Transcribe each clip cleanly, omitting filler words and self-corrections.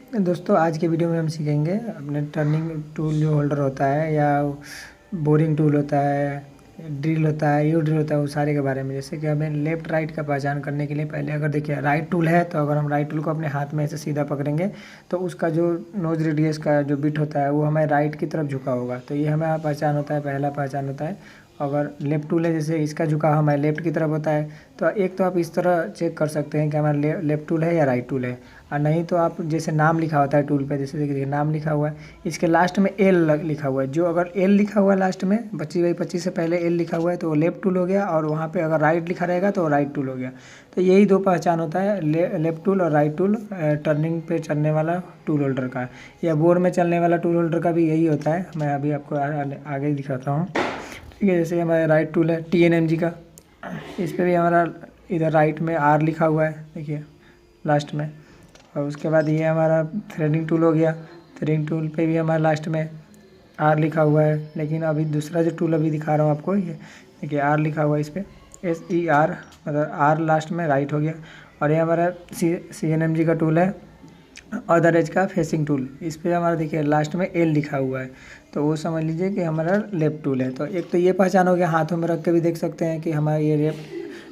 दोस्तों आज के वीडियो में हम सीखेंगे अपने टर्निंग टूल जो होल्डर होता है या बोरिंग टूल होता है, ड्रिल होता है, यू ड्रिल होता है, उस सारे के बारे में। जैसे कि हमें लेफ़्ट राइट का पहचान करने के लिए पहले अगर देखिए राइट टूल है तो अगर हम राइट टूल को अपने हाथ में ऐसे सीधा पकड़ेंगे तो उसका जो नोज रेडियस का जो बिट होता है वो हमें राइट की तरफ झुका होगा। तो ये हमारा पहचान होता है, पहला पहचान होता है। अगर लेफ़्ट टूल है जैसे इसका झुकाव हमारे लेफ़्ट की तरफ होता है तो एक तो आप इस तरह चेक कर सकते हैं कि हमारा लेफ़्ट टूल है या राइट टूल है। और नहीं तो आप जैसे नाम लिखा होता है टूल पे, जैसे देखिए नाम लिखा हुआ है, इसके लास्ट में एल लिखा हुआ है। जो अगर एल लिखा हुआ है लास्ट में 25/25 से पहले एल लिखा हुआ है तो वो लेफ़्ट टूल हो गया, और वहाँ पे अगर राइट लिखा रहेगा तो राइट टूल हो गया। तो यही दो पहचान होता है, लेफ़्ट टूल और राइट टूल। टर्निंग पे चलने वाला टूल होल्डर का या बोर में चलने वाला टूल होल्डर का भी यही होता है। मैं अभी आपको आगे दिखाता हूँ। ठीक है, जैसे हमारा राइट टूल है TNMG का, इस पर भी हमारा इधर राइट में R लिखा हुआ है, देखिए लास्ट में। और उसके बाद ये हमारा थ्रेडिंग टूल हो गया। थ्रेडिंग टूल पे भी हमारा लास्ट में R लिखा हुआ है, लेकिन अभी दूसरा जो टूल अभी दिखा रहा हूँ आपको, ये देखिए R लिखा हुआ है इस पर, SER, मतलब R लास्ट में राइट हो गया। और ये हमारा CNMG का टूल है, अदर एज का फेसिंग टूल। इस पर हमारा देखिए लास्ट में L लिखा हुआ है, तो वो समझ लीजिए कि हमारा लेफ़्ट टूल है। तो एक तो ये पहचान हो गया, हाथों में रख के भी देख सकते हैं कि हमारा ये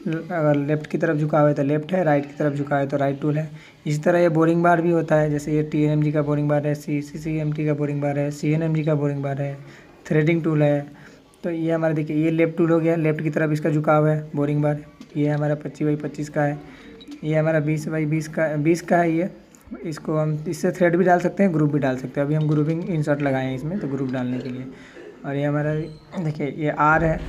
अगर लेफ़्ट की तरफ झुका हुआ है तो लेफ़्ट है, राइट की तरफ झुका है तो राइट टूल है। इसी तरह ये बोरिंग बार भी होता है, जैसे ये TNMG का बोरिंग बार है, CCMT का बोरिंग बार है, CNMG का बोरिंग बार है, थ्रेडिंग टूल है। तो ये हमारा देखिए ये लेफ़्ट टूल हो गया, लेफ़्ट की तरफ इसका झुकाव है बोरिंग बार। ये हमारा 25/25 का है, ये हमारा 20 का है। ये इसको हम इससे थ्रेड भी डाल सकते हैं, ग्रुप भी डाल सकते हैं। अभी हम ग्रुपिंग इंसर्ट लगाए हैं इसमें, तो ग्रुप डालने के लिए। और ये हमारा देखिए ये R है,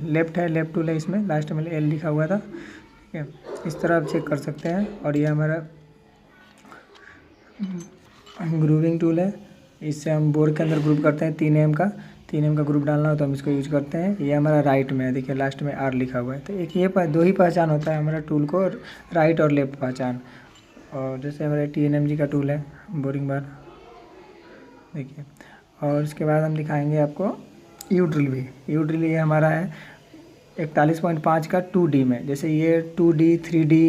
लेफ़्ट है, लेफ़्ट टूल है, इसमें लास्ट में L लिखा हुआ था। ठीक है, इस तरह आप चेक कर सकते हैं। और ये हमारा ग्रुपिंग टूल है, इससे हम बोर्ड के अंदर ग्रुप करते हैं। 3M का ग्रुप डालना हो तो हम इसको यूज करते हैं। ये हमारा राइट में है, देखिए लास्ट में R लिखा हुआ है। तो एक ये दो ही पहचान होता है हमारा टूल को, राइट और लेफ़्ट पहचान। और जैसे हमारे TNMG का टूल है बोरिंग बार, देखिए। और उसके बाद हम दिखाएंगे आपको यू ड्रिल भी। यू ड्रिल ये हमारा है 41.5 का 2D में। जैसे ये 2D 3D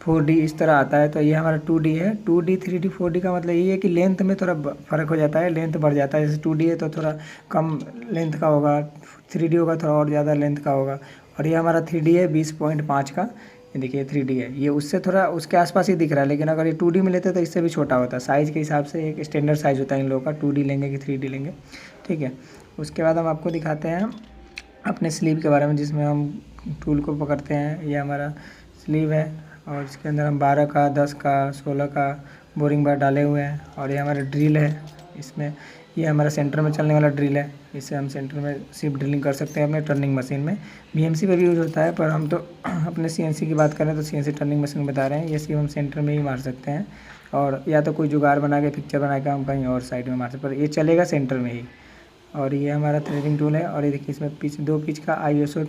4D इस तरह आता है, तो ये हमारा 2D है। 2D 3D 4D का मतलब ये है कि लेंथ में थोड़ा फ़र्क हो जाता है, लेंथ बढ़ जाता है। जैसे 2D है तो थोड़ा कम लेंथ का होगा, 3D होगा थोड़ा और ज़्यादा लेंथ का होगा। और ये हमारा 3D है 20.5 का, ये देखिए 3D है। ये उससे थोड़ा उसके आसपास ही दिख रहा है, लेकिन अगर ये 2D में लेते तो इससे भी छोटा होता है। साइज़ के हिसाब से एक स्टैंडर्ड साइज़ होता है इन लोगों का, 2D लेंगे कि 3D लेंगे। ठीक है, उसके बाद हम आपको दिखाते हैं अपने स्लीव के बारे में, जिसमें हम टूल को पकड़ते हैं। ये हमारा स्लीव है, और इसके अंदर हम 12 का 10 का 16 का बोरिंग बार डाले हुए हैं। और ये हमारा ड्रिल है, इसमें ये हमारा सेंटर में चलने वाला ड्रिल है। इससे हम सेंटर में सिर्फ ड्रिलिंग कर सकते हैं अपने टर्निंग मशीन में। BMC पे भी यूज़ होता है, पर हम तो अपने CNC की बात करें तो CNC टर्निंग मशीन बता रहे हैं। ये सिर्फ हम सेंटर में ही मार सकते हैं, और या तो कोई जुगाड़ बना के पिक्चर बना के हम कहीं और साइड में मार सकते हैं, पर ये चलेगा सेंटर में ही। और ये हमारा थ्रेडिंग टूल है। और ये देखिए इसमें पिच 2 पिच का ISO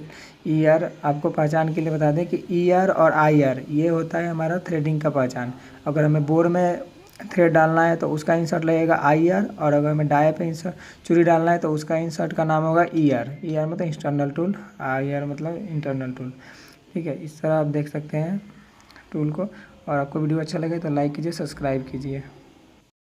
ER। आपको पहचान के लिए बता दें कि ER और IR ये होता है हमारा थ्रेडिंग का पहचान। अगर हमें बोर में थ्रेड डालना है तो उसका इंसर्ट लगेगा IR, और अगर हमें डाई पे इंसर्ट चूड़ी डालना है तो उसका इंसर्ट का नाम होगा ER। ER मतलब एक्सटर्नल टूल, IR मतलब इंटरनल टूल। ठीक है, इस तरह आप देख सकते हैं टूल को। और आपको वीडियो अच्छा लगे तो लाइक कीजिए, सब्सक्राइब कीजिए।